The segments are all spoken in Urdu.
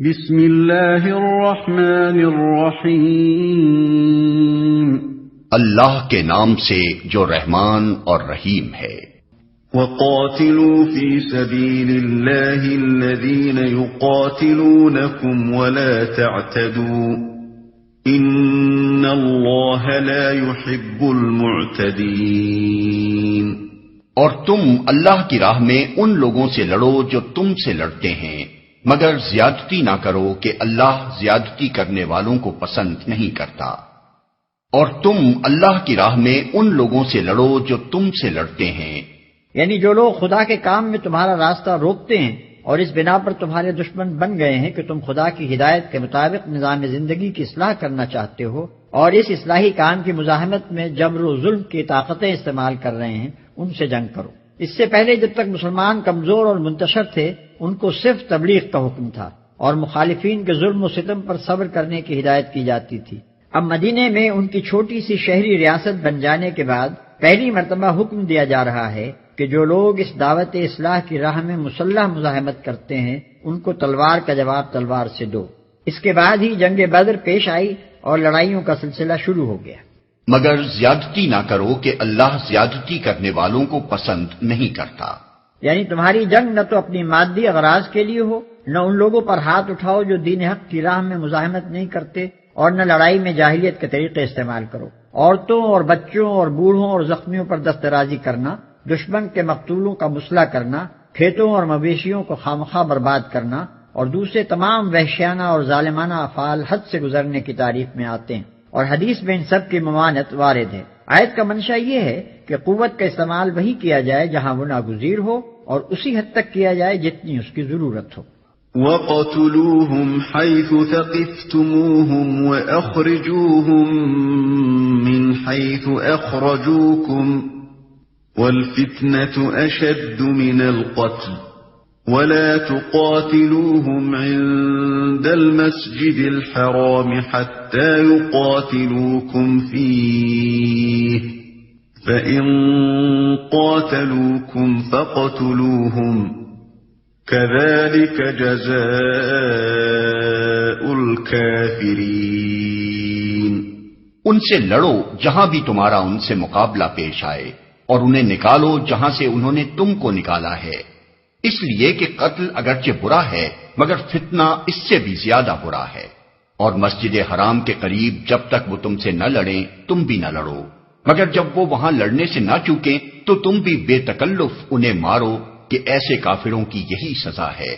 بسم اللہ الرحمن الرحیم، اللہ کے نام سے جو رحمان اور رحیم ہے۔ وَقَاتِلُوا فِي سَبِيلِ اللَّهِ الَّذِينَ يُقَاتِلُونَكُمْ وَلَا تَعْتَدُوا إِنَّ اللَّهَ لَا يُحِبُّ الْمُعْتَدِينَ۔ اور تم اللہ کی راہ میں ان لوگوں سے لڑو جو تم سے لڑتے ہیں، مگر زیادتی نہ کرو کہ اللہ زیادتی کرنے والوں کو پسند نہیں کرتا۔ اور تم اللہ کی راہ میں ان لوگوں سے لڑو جو تم سے لڑتے ہیں، یعنی جو لوگ خدا کے کام میں تمہارا راستہ روکتے ہیں اور اس بنا پر تمہارے دشمن بن گئے ہیں کہ تم خدا کی ہدایت کے مطابق نظام زندگی کی اصلاح کرنا چاہتے ہو اور اس اصلاحی کام کی مزاحمت میں جبر و ظلم کی طاقتیں استعمال کر رہے ہیں، ان سے جنگ کرو۔ اس سے پہلے جب تک مسلمان کمزور اور منتشر تھے، ان کو صرف تبلیغ کا حکم تھا اور مخالفین کے ظلم و ستم پر صبر کرنے کی ہدایت کی جاتی تھی۔ اب مدینے میں ان کی چھوٹی سی شہری ریاست بن جانے کے بعد پہلی مرتبہ حکم دیا جا رہا ہے کہ جو لوگ اس دعوت اصلاح کی راہ میں مسلح مزاحمت کرتے ہیں، ان کو تلوار کا جواب تلوار سے دو۔ اس کے بعد ہی جنگ بدر پیش آئی اور لڑائیوں کا سلسلہ شروع ہو گیا۔ مگر زیادتی نہ کرو کہ اللہ زیادتی کرنے والوں کو پسند نہیں کرتا۔ یعنی تمہاری جنگ نہ تو اپنی مادی اغراض کے لیے ہو، نہ ان لوگوں پر ہاتھ اٹھاؤ جو دین حق کی راہ میں مزاحمت نہیں کرتے، اور نہ لڑائی میں جاہلیت کے طریقے استعمال کرو۔ عورتوں اور بچوں اور بوڑھوں اور زخمیوں پر دسترازی کرنا، دشمن کے مقتولوں کا مسئلہ کرنا، کھیتوں اور مویشیوں کو خامخواہ برباد کرنا اور دوسرے تمام وحشیانہ اور ظالمانہ افعال حد سے گزرنے کی تعریف میں آتے ہیں، اور حدیث میں ان سب کی ممانعت وارد ہے۔ آیت کا منشا یہ ہے کہ قوت کا استعمال وہی کیا جائے جہاں وہ ناگزیر ہو، اور اسی حد تک کیا جائے جتنی اس کی ضرورت ہو۔ وَقَتُلُوهُمْ حَيْثُ ثَقِفْتُمُوهُمْ وَأَخْرِجُوهُمْ مِنْ حَيْثُ أَخْرَجُوكُمْ وَالْفِتْنَةُ أَشَدُّ مِنَ الْقَتْلِ وَلَا تُقَاتِلُوهُمْ عِندَ الْمَسْجِدِ الْحَرَامِ حَتَّى يُقَاتِلُوكُمْ فِيهِ فَإِن قَاتَلُوكُمْ فَاقْتُلُوهُمْ كَذَلِكَ جَزَاءُ الْكَافِرِينَ۔ ان سے لڑو جہاں بھی تمہارا ان سے مقابلہ پیش آئے، اور انہیں نکالو جہاں سے انہوں نے تم کو نکالا ہے، اس لیے کہ قتل اگرچہ برا ہے مگر فتنہ اس سے بھی زیادہ برا ہے۔ اور مسجد حرام کے قریب جب تک وہ تم سے نہ لڑیں تم بھی نہ لڑو، مگر جب وہ وہاں لڑنے سے نہ چوکیں تو تم بھی بے تکلف انہیں مارو، کہ ایسے کافروں کی یہی سزا ہے۔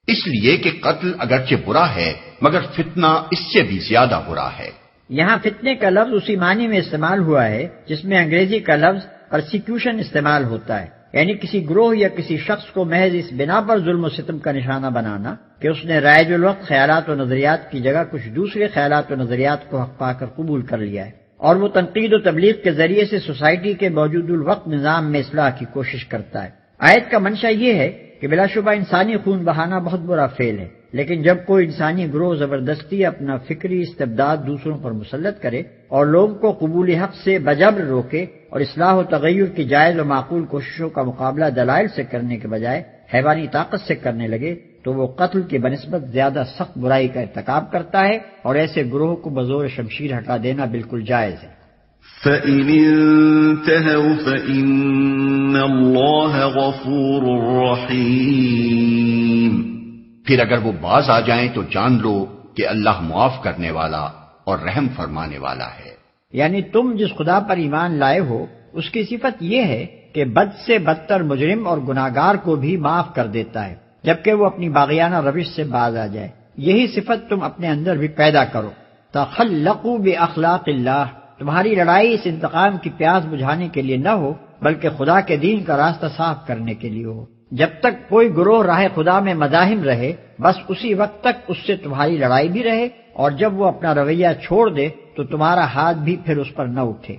اس لیے کہ قتل اگرچہ برا ہے مگر فتنہ اس سے بھی زیادہ برا ہے۔ یہاں فتنے کا لفظ اسی معنی میں استعمال ہوا ہے جس میں انگریزی کا لفظ پرسیکیوشن استعمال ہوتا ہے، یعنی کسی گروہ یا کسی شخص کو محض اس بنا پر ظلم و ستم کا نشانہ بنانا کہ اس نے رائج الوقت خیالات و نظریات کی جگہ کچھ دوسرے خیالات و نظریات کو حق پا کر قبول کر لیا ہے، اور وہ تنقید و تبلیغ کے ذریعے سے سوسائٹی کے موجود الوقت نظام میں اصلاح کی کوشش کرتا ہے۔ آیت کا منشا یہ ہے کہ بلا شبہ انسانی خون بہانا بہت برا فعل ہے، لیکن جب کوئی انسانی گروہ زبردستی اپنا فکری استبداد دوسروں پر مسلط کرے اور لوگوں کو قبول حق سے بجبر روکے اور اصلاح و تغیر کی جائز و معقول کوششوں کا مقابلہ دلائل سے کرنے کے بجائے حیوانی طاقت سے کرنے لگے تو وہ قتل کی بنسبت زیادہ سخت برائی کا ارتکاب کرتا ہے، اور ایسے گروہ کو بزور شمشیر ہٹا دینا بالکل جائز ہے۔ فَإِنِ انْتَهَوْا فَإِنَّ اللَّهَ غَفُورٌ رَحِيمٌ۔ پھر اگر وہ باز آ جائیں تو جان لو کہ اللہ معاف کرنے والا اور رحم فرمانے والا ہے۔ یعنی تم جس خدا پر ایمان لائے ہو اس کی صفت یہ ہے کہ بد سے بدتر مجرم اور گناہگار کو بھی معاف کر دیتا ہے جبکہ وہ اپنی باغیانہ روش سے باز آ جائے۔ یہی صفت تم اپنے اندر بھی پیدا کرو۔ تخلقوا باخلاق اللہ، تمہاری لڑائی اس انتقام کی پیاس بجھانے کے لیے نہ ہو بلکہ خدا کے دین کا راستہ صاف کرنے کے لیے ہو۔ جب تک کوئی گروہ راہ خدا میں مزاحم رہے بس اسی وقت تک اس سے تمہاری لڑائی بھی رہے، اور جب وہ اپنا رویہ چھوڑ دے تو تمہارا ہاتھ بھی پھر اس پر نہ اٹھے۔